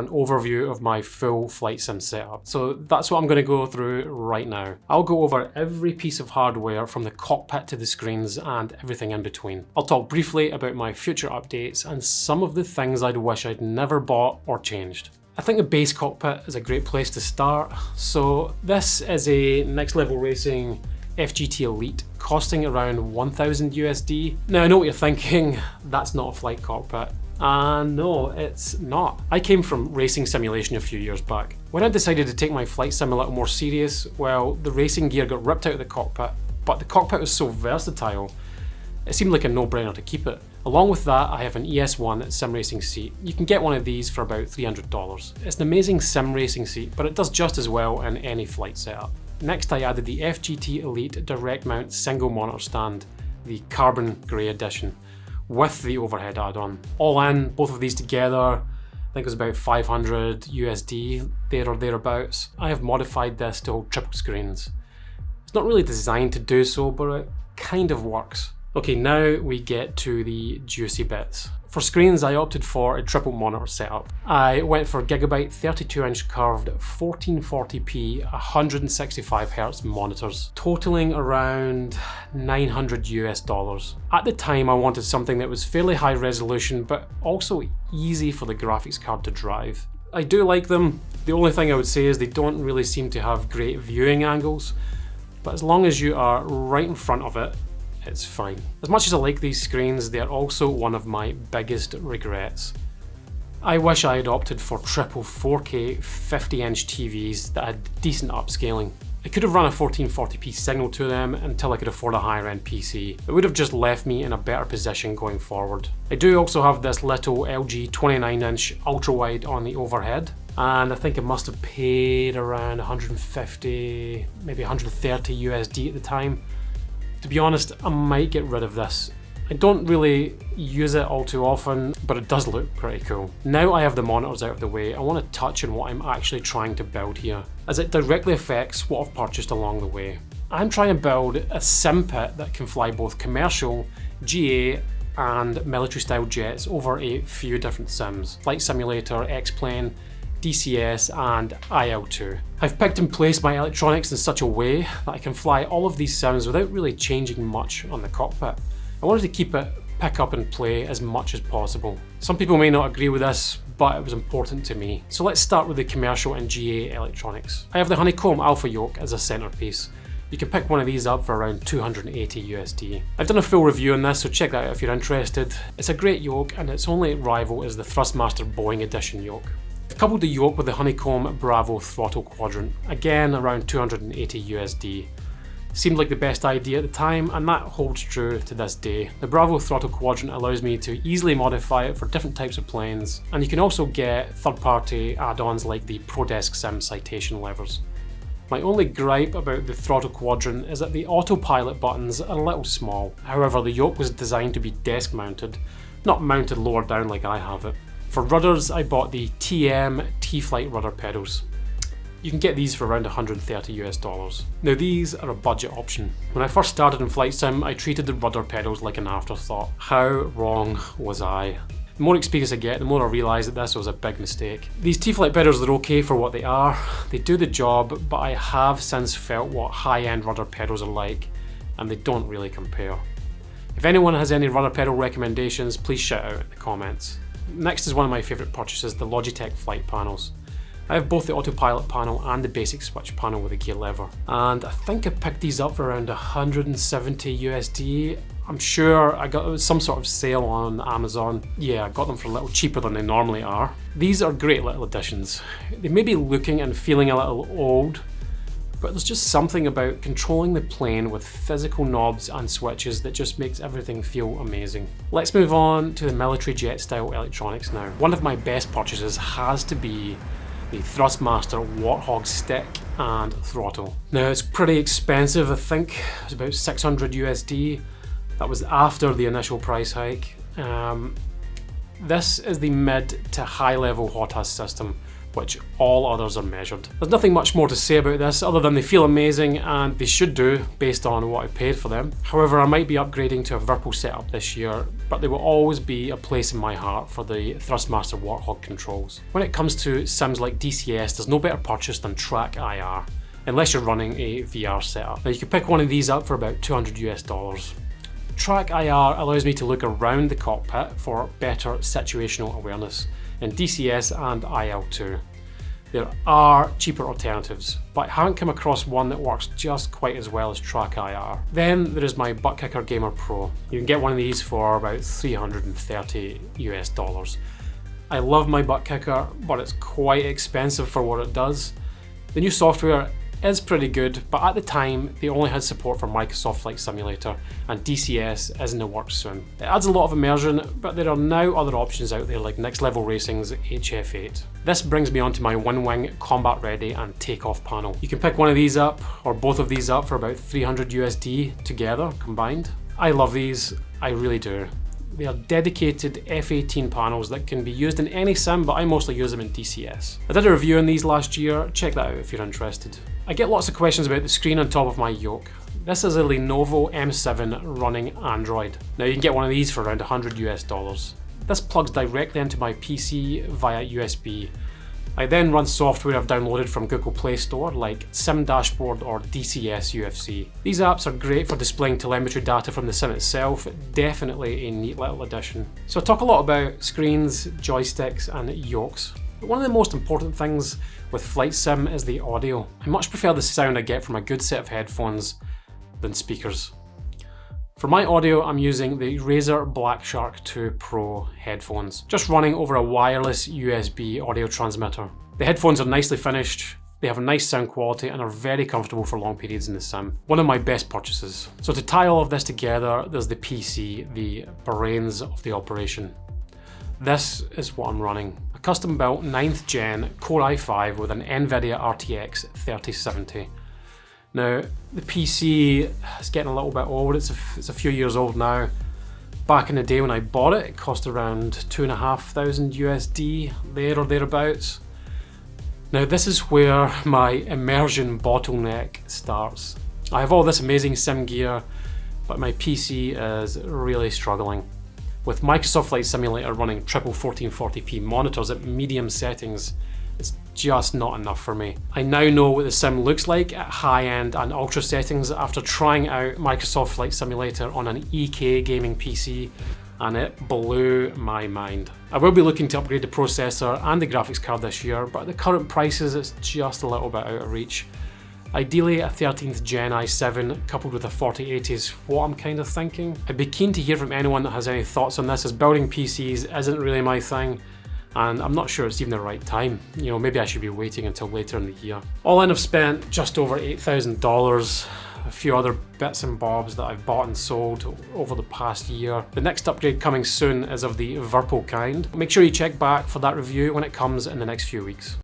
an overview of my full flight sim setup. So that's what I'm going to go through right now. I'll go over every piece of hardware from the cockpit to the screens and everything in between. I'll talk briefly about my future updates and some of the things I'd wish I'd never bought or changed. I think the base cockpit is a great place to start. So this is a Next Level Racing FGT Elite costing around 1000 USD. Now I know what you're thinking, that's not a flight cockpit. And no, it's not. I came from racing simulation a few years back. When I decided to take my flight sim a little more serious, well, the racing gear got ripped out of the cockpit, but the cockpit was so versatile, it seemed like a no-brainer to keep it. Along with that, I have an ES1 sim racing seat. You can get one of these for about $300. It's an amazing sim racing seat, but it does just as well in any flight setup. Next, I added the FGT Elite direct mount single monitor stand, the carbon grey edition, with the overhead add-on. All in, both of these together, I think it was about 500 USD, there or thereabouts. I have modified this to hold triple screens. It's not really designed to do so, but it kind of works. Okay, now we get to the juicy bits. For screens, I opted for a triple monitor setup. I went for Gigabyte 32-inch curved 1440p 165Hz monitors, totaling around 900 US dollars. At the time, I wanted something that was fairly high resolution, but also easy for the graphics card to drive. I do like them. The only thing I would say is they don't really seem to have great viewing angles, but as long as you are right in front of it, it's fine. As much as I like these screens, they are also one of my biggest regrets. I wish I had opted for triple 4K 50-inch TVs that had decent upscaling. I could have run a 1440p signal to them until I could afford a higher end PC. It would have just left me in a better position going forward. I do also have this little LG 29-inch ultra-wide on the overhead, and I think I must have paid around 150, maybe 130 USD at the time. To be honest, I might get rid of this. I don't really use it all too often, but it does look pretty cool. Now I have the monitors out of the way, I want to touch on what I'm actually trying to build here, as it directly affects what I've purchased along the way. I'm trying to build a sim pit that can fly both commercial, GA, and military style jets over a few different sims. Flight Simulator, X-Plane, DCS and IL-2. I've picked and placed my electronics in such a way that I can fly all of these sims without really changing much on the cockpit. I wanted to keep it pick up and play as much as possible. Some people may not agree with this, but it was important to me. So let's start with the commercial and GA electronics. I have the Honeycomb Alpha yoke as a centerpiece. You can pick one of these up for around 280 USD. I've done a full review on this, so check that out if you're interested. It's a great yoke, and its only rival is the Thrustmaster Boeing Edition yoke. I've coupled the yoke with the Honeycomb Bravo throttle quadrant, again around 280 USD. Seemed like the best idea at the time, and that holds true to this day. The Bravo throttle quadrant allows me to easily modify it for different types of planes, and you can also get third-party add-ons like the ProDesk Sim citation levers. My only gripe about the throttle quadrant is that the autopilot buttons are a little small. However, the yoke was designed to be desk mounted, not mounted lower down like I have it. For rudders, I bought the TM T-Flight rudder pedals. You can get these for around 130 US dollars. Now these are a budget option. When I first started in Flight Sim, I treated the rudder pedals like an afterthought. How wrong was I? The more experience I get, the more I realise that this was a big mistake. These T-Flight pedals are okay for what they are, they do the job, but I have since felt what high-end rudder pedals are like, and they don't really compare. If anyone has any rudder pedal recommendations, please shout out in the comments. Next is one of my favourite purchases, the Logitech flight panels. I have both the autopilot panel and the basic switch panel with a gear lever, and I think I picked these up for around 170 USD. I'm sure I got some sort of sale on Amazon. Yeah, I got them for a little cheaper than they normally are. These are great little additions. They may be looking and feeling a little old, but there's just something about controlling the plane with physical knobs and switches that just makes everything feel amazing. Let's move on to the military jet style electronics now. One of my best purchases has to be the Thrustmaster Warthog stick and throttle. Now it's pretty expensive, I think it was about 600 USD. That was after the initial price hike. This is the mid to high level HOTAS system, which all others are measured. There's nothing much more to say about this other than they feel amazing, and they should do based on what I paid for them. However, I might be upgrading to a Virpil setup this year, but there will always be a place in my heart for the Thrustmaster Warthog controls. When it comes to sims like DCS, there's no better purchase than Track IR, unless you're running a VR setup. Now you can pick one of these up for about $200 US. Track IR allows me to look around the cockpit for better situational awareness in DCS and IL2. There are cheaper alternatives, but I haven't come across one that works just quite as well as Track IR. Then there is my Butt Kicker Gamer Pro. You can get one of these for about $330 US. I love my Butt Kicker, but it's quite expensive for what it does. The new software is pretty good, but at the time they only had support for Microsoft Flight Simulator, and DCS is in the works soon. It adds a lot of immersion, but there are now other options out there like Next Level Racing's HF8. This brings me on to my one-wing combat ready and takeoff panel. You can pick one of these up, or both of these up, for about 300 USD together, combined. I love these, I really do. They are dedicated F18 panels that can be used in any sim, but I mostly use them in DCS. I did a review on these last year, check that out if you're interested. I get lots of questions about the screen on top of my yoke. This is a Lenovo M7 running Android. Now you can get one of these for around $100 US. This plugs directly into my PC via USB. I then run software I've downloaded from Google Play Store like Sim Dashboard or DCS UFC. These apps are great for displaying telemetry data from the sim itself, definitely a neat little addition. So I talk a lot about screens, joysticks and yokes. But one of the most important things with Flight Sim is the audio. I much prefer the sound I get from a good set of headphones than speakers. For my audio, I'm using the Razer Black Shark 2 Pro headphones, just running over a wireless USB audio transmitter. The headphones are nicely finished, they have a nice sound quality and are very comfortable for long periods in the sim. One of my best purchases. So to tie all of this together, there's the PC, the brains of the operation. This is what I'm running. A custom built 9th gen Core i5 with an NVIDIA RTX 3070. Now, the PC is getting a little bit old, it's a few years old now. Back in the day when I bought it, it cost around 2,500 USD, there or thereabouts. Now this is where my immersion bottleneck starts. I have all this amazing sim gear, but my PC is really struggling. With Microsoft Flight Simulator running triple 1440p monitors at medium settings, it's just not enough for me. I now know what the sim looks like at high-end and ultra settings after trying out Microsoft Flight Simulator on an EK gaming PC, and it blew my mind. I will be looking to upgrade the processor and the graphics card this year, but at the current prices it's just a little bit out of reach. Ideally, a 13th gen i7 coupled with a 4080 is what I'm kind of thinking. I'd be keen to hear from anyone that has any thoughts on this, as building PCs isn't really my thing, and I'm not sure it's even the right time. You know, maybe I should be waiting until later in the year. All in, I've spent just over $8,000, a few other bits and bobs that I've bought and sold over the past year. The next upgrade coming soon is of the Virpil kind. Make sure you check back for that review when it comes in the next few weeks.